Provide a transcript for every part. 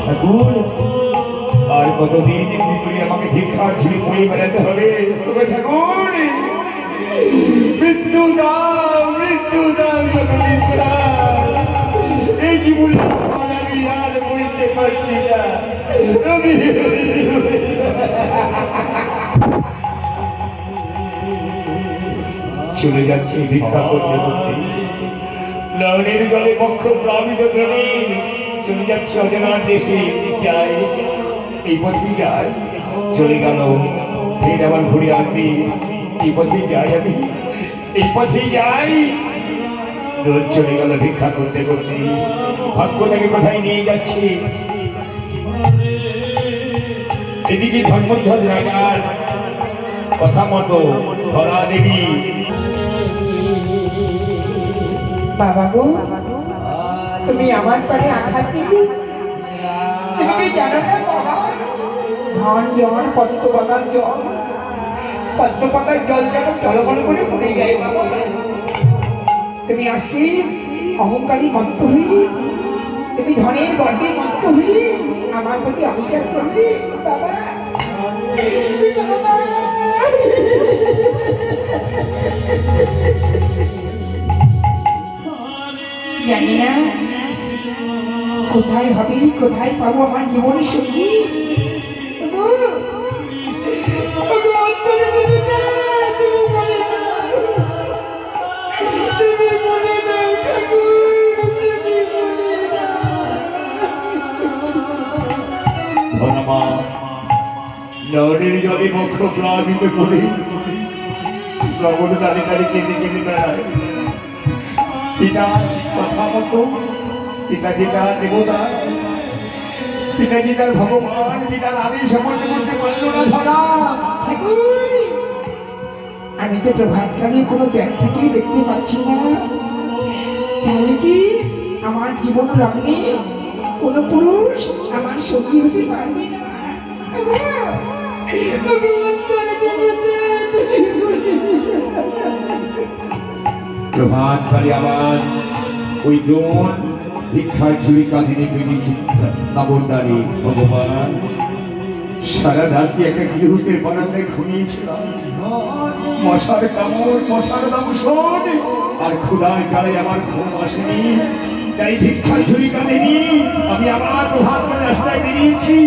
ঠাকুর আর কতদিন এমনি করে আমাকে ভিক্ষার ঝুড়ি বয়ে বেড়াতে হবে? ঠাকুর মৃত্যু দাও, মৃত্যু দাও, এই জীবনে আমি আর বলতে পারছি না। চলে যাচ্ছে ভিক্ষা করতে করতে, নয়নের গলে বক্ষ প্লাবিত করে চলে যাচ্ছে অজানা দেশে। যাই এই পথে যাই, চলে গেল ফের আবার ঘুরে আসবে। এই পথে যাই আমি, এই পথে যাই। রোজ চলে গেল ভিক্ষা করতে করতে, ভাগ্যটাকে কোথায় নিয়ে যাচ্ছে। এদিকে ধর্মধ্বজ রাজার কথা মতো ধরা দেবী, বাবা গো, তুমি আমার পারে আঘাত দিলি। তুমি কি জানো না বাবা, ধন জন পদ্ম পাতার জল, পদ্ম পাতার জল যেমন টলমল করে পড়ে যায় বাবা, তুমি আজকে অহংকারী মত্ত হই, তুমি ধনের গর্বে মত্ত হই আমার প্রতি অবিচার করবে বাবা। জানি না কোথায় হবে, কোথায় পাবো আমার জীবনের সঙ্গী। নরের জলে বক্ষ প্লাবিত করে শ্রবণ দাঁড়িয়ে দাঁড়িয়ে কেঁদে কেঁদে বেড়ায়। পিতার কথা মতো, পিতা দেবতা, পিতার ভগবান, পিতার আদেশ সমর্থ করতে পারল না ধরা। আমি তো প্রভাতকালে কোনো ব্যাখ্যাকেই দেখতে পাচ্ছি না, তাহলে কি আমার জীবন লগ্নে কোনো পুরুষ আমার সঙ্গী হতে পারবে না? প্রভাত কালে আবার ওই দ্রোণ ভিক্ষার ঝুড়ি কাঁধে বেরিয়েছে। নবদ্বারে ভগবান সারা রাত্রি একটা গৃহস্থের বারান্দায় ঘুমিয়েছিলাম। মশার কামড়, মশার দংশন আর ক্ষুধার জ্বালায় আমার ঘুম আসেনি। তাই ভিক্ষার ঝুড়ি কাঁধে নিয়ে আমি আবার প্রভাত কালে রাস্তায় বেরিয়েছি।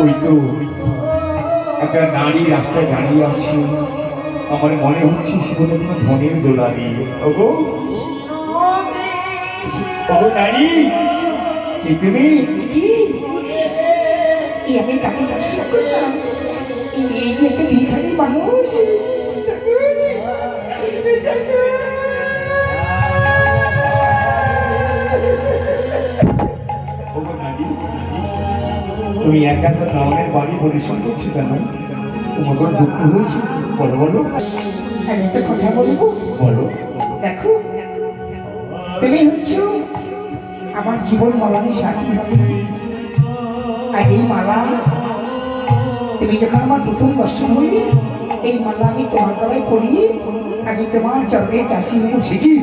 ওই তো একটা নারী রাস্তায় দাঁড়িয়ে আছে, আমার মনে হচ্ছে সে কোনো ধনের দোলারি। ওগো ওগো নারী, কি তুমি? আমি তাকে ব্যবসা করলাম, এই যে একটা ভিখারি মানুষ। তুমি একান্ত নয়নের বাড়ি পরিশ্রম করছো কেন? তোমার কোনো দুঃখ হয়েছে? বলো বলো। আমি একটা কথা বলবো। বলো। দেখো, তুমি হচ্ছো আমার জীবন মরণের সাথী হবে। আর এই মালা তুমি যখন আমার প্রথম দর্শন হইলে, এই মালা আমি তোমার গলায় পরিয়ে আমি তোমার চরণের দাসী হব। শিখি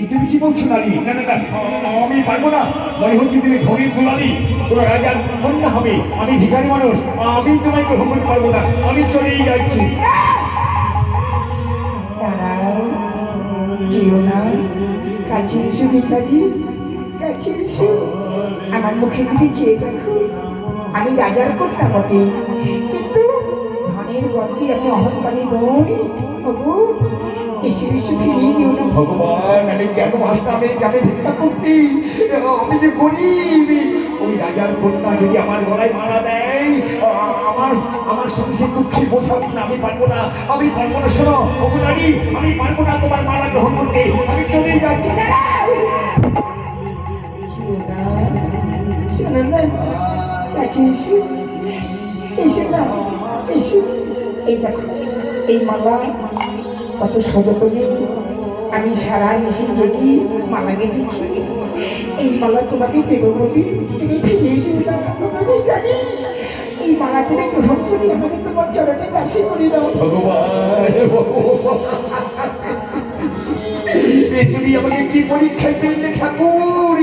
তুমি কি বলছো নারী? না না না, আমি পারবো না। মনে হচ্ছে তুমি ধনীর দুলারি, তোমার রাজার কন্যা হবে। আমি ভিখারি মানুষ, আমি তোমায় গ্রহণ করতে পারবো না। আমি চলেই যাচ্ছি। দাঁড়াও, কেউ না, কাছে এসো ভিখারি, কাছে এসো, আমার মুখে দিকে চেয়ে দেখো। আমি রাজার কন্যা বটে, কিন্তু ধনের গর্বে আমি অহংকারী নই। এসে এসে ফিরিয়ে দিও না ভগবান। আমি কেন আসলাম এই গ্রামে ভিক্ষা করতে? আমি যে গরিব। ওই রাজার কন্যা যদি আমার গলায় মারা দেয়, আমার সংসার দুঃখে বোঝাবো না। আমি পারবো না, আমি পারবো না। শোনো ওগো নারী, আমি পারবো না তোমার মালা গ্রহণ করতে। আমি চলেই যাচ্ছি। শোনো না, কাছে এসে এসে না, এসে এই দেখো, এই মালা কত সযত্নে আমি সারা নিশি জেগে মালা গেঁথেছি। এই মালা তোমাকে দেবো বলি তুমি ফিরিয়ে দিও না। আমি জানি এই মালা তুমি গ্রহণ করি আমাকে তোমার চরণে দাসী করে দাও। ভগবান। তুমি আমাকে কি পরীক্ষায় ফেললে ঠাকুর?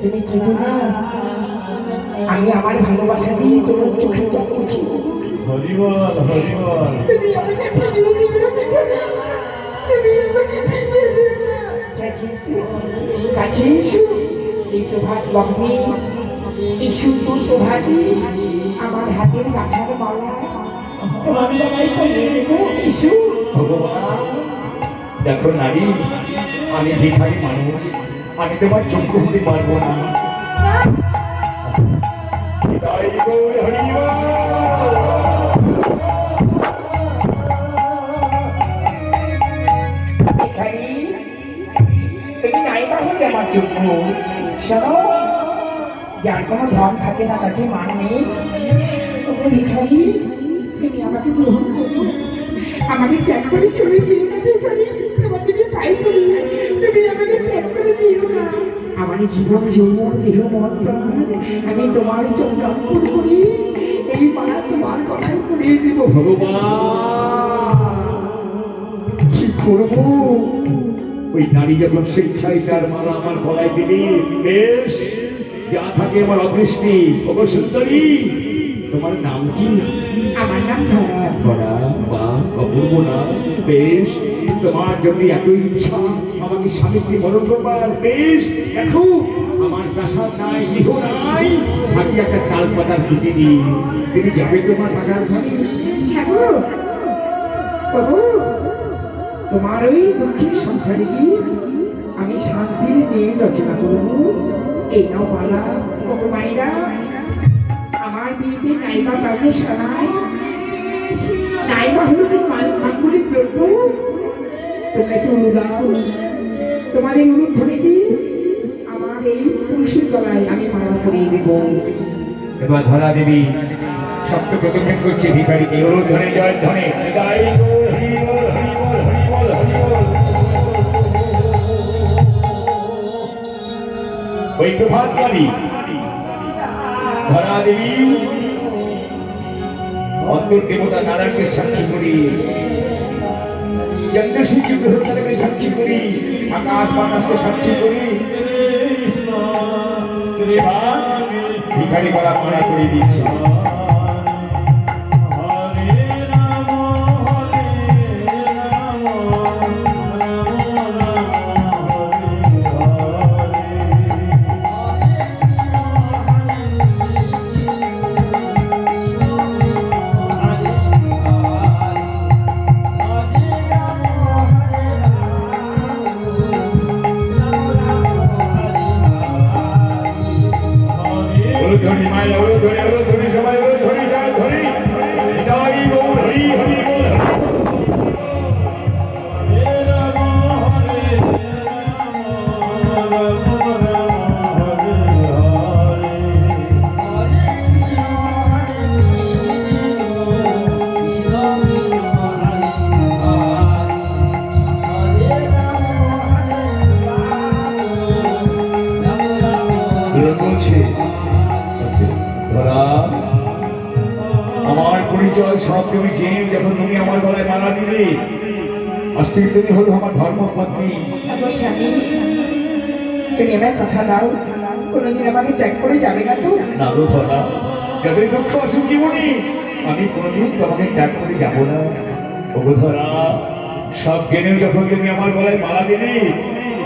তুমি কি না আমি আমার ভালোবাসা দিয়ে তোমার চোখে জল করছি। হরিবল হরিবল। তুমি আমাকে ফিরিয়ে দিও না ভিখারি, তুমি আমাকে ফিরিয়ে দিও না। কাছে এসো, এই প্রভাত লগ্নে এই সুন্দর প্রভাতে আমার হাতের কাঠার মালা তোমার গলায় পরিয়ে দেবো। এসো। ভগবান, দেখো নারী, আমি ভিখারি মানুষ, আমি তোমার যোগ্য হতে পারবো না। জয় গৌর হরিবল। ভিখারি, তুমি নাই বা হলে আমার যোগ্য। শোনো, যার কোনো ধন থাকে না তাকে মান নেই। ওগো ভিখারি, তুমি আমাকে গ্রহণ করো, আমাকে ত্যাগ করে চলে যেও না ভিখারি। তোমাকে আমি পাই করি, তুমি আমাকে ত্যাগ করে দিও না। আমার জীবন যৌবন দেহ মন প্রাণ আমি তোমার জন্য অর্পণ করি। এই মালা তোমার গলায় পরিয়ে দেব। ভগবান, কি করবো? ওই নারী যখন স্বেচ্ছায় তার মালা আমার গলায় দিবি, বেশ, যা থাকে আমার অদৃষ্টি। ওগো সুন্দরী, তোমার নাম কি? আমার নাম ধরা। ধরা বা অপূর্ব নাম। বেশ, তোমার যদি এত ইচ্ছা আমাকে স্বামীকে বরণ করবার, বেশ, দেখো আমার প্রাসাদ নাই, গৃহ নাই, থাকি একটা তাল পাতার খুঁটি দিই। তুমি যাবে তোমার টাকার ঘরে? ঠাকুর, বাবু, তোমার ওই দুঃখের সংসারে কি আমি শান্তির নিয়ে রচনা করব। এই নাও মালা। ওগো মাইরা, আমার বিয়েতে নাইবা কাউকে শোনায়, নাইবা হলো মাঙ্গুলিক দ্রব্য। তোমরা একটু অনুদাও, তোমার এই অনুধ্বনি কি আমার এই পুরুষের গলায় আমি মালা পরিয়ে দেবো। এবার ধরা দেবী শক্ত প্রদক্ষেপ করছে ভিখারিকে। ওর ধরে জয় ধনে জয় গৌর হরিবল হরিবল হরিবল হরিবল। ওই প্রভাত কালী ধরা দেবী অন্তর দেবতা নারায়ণকে সাক্ষী করি, চন্দ্রসূর্য গ্রহকে সাক্ষী করি, আকাশ বাতাসকে সাক্ষী করি। এবার ভিখারি গলা মারা করে দিচ্ছে। ধরি মাইল ধরি সবাই ধরি জয় ধরি জয় গৌর হরি হরি বল। আমার পরিচয় সব তুমি জেনে যখন তুমি আমার গলায় মালা দিলে, আজকে তুমি হলো আমার ধর্মপত্নী। আমার স্বামী, তুমি আমার কথা দাও, কোনোদিন আমাকে ত্যাগ করে যাবে না তো? না গো ধরা, যাদের দুঃখ আসুক জীবনে আমি কোনোদিন তোমাকে ত্যাগ করে যাবো না। ওগো ধরা, সব জেনেও যখন তুমি আমার গলায় মালা দিলে,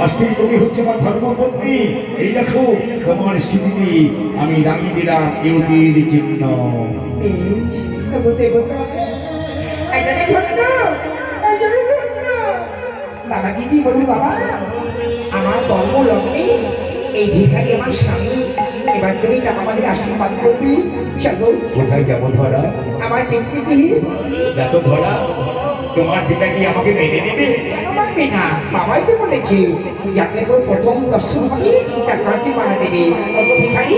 আজ থেকে তুমি হচ্ছে আমার ধর্মপত্নী। এই দেখো তোমার স্মৃতি আমি রাঙিয়ে দিলাম ইউটির চিহ্ন। বেশ, তবু দেবতা, একজনে ধন্য, একজনে ধন্য। বাবা দিদি বলুন, বাবা আমার কর্ম লগ্নে এই ভিখারি আমার স্বামী। এবার তুমি তাকে আমাদের আশীর্বাদ করবি। চলো। কোথায় যাবো ধরা? আমার দেখতে কি দেখো ধরা, তোমার পিতা কি আমাকে মেনে নেবে? কেন মানবে না? বাবাই তো বলেছে যাকে তোর প্রথম দর্শন হবে তার কাছে মারা দেবে। অত ভিখারি,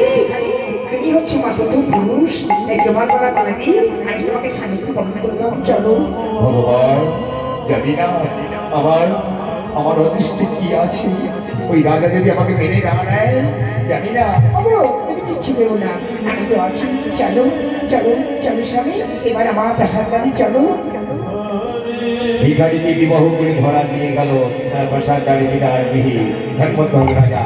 তুমি হচ্ছে আমার প্রথম পুরুষ, তাই তোমার গলা মারা দিয়ে আমি তোমাকে স্বামীকে পছন্দ করলাম। চলো। ভগবান, জানি না আমার আমার অদৃষ্টে কি আছে। ওই রাজা যদি আমাকে মেনে না নেয়, জানি না। বাবু, তুমি ছিলেও না, আমি তো আছি। চলো চলো চলো স্বামী, এবার আমার প্রাসাদ বাড়ি চলো। ভিখারিকে বিবাহ করে ধরা দিয়ে গেল তার প্রাসাদ দ্বারে বিদায় বিহীন। হেমন্ত রাজা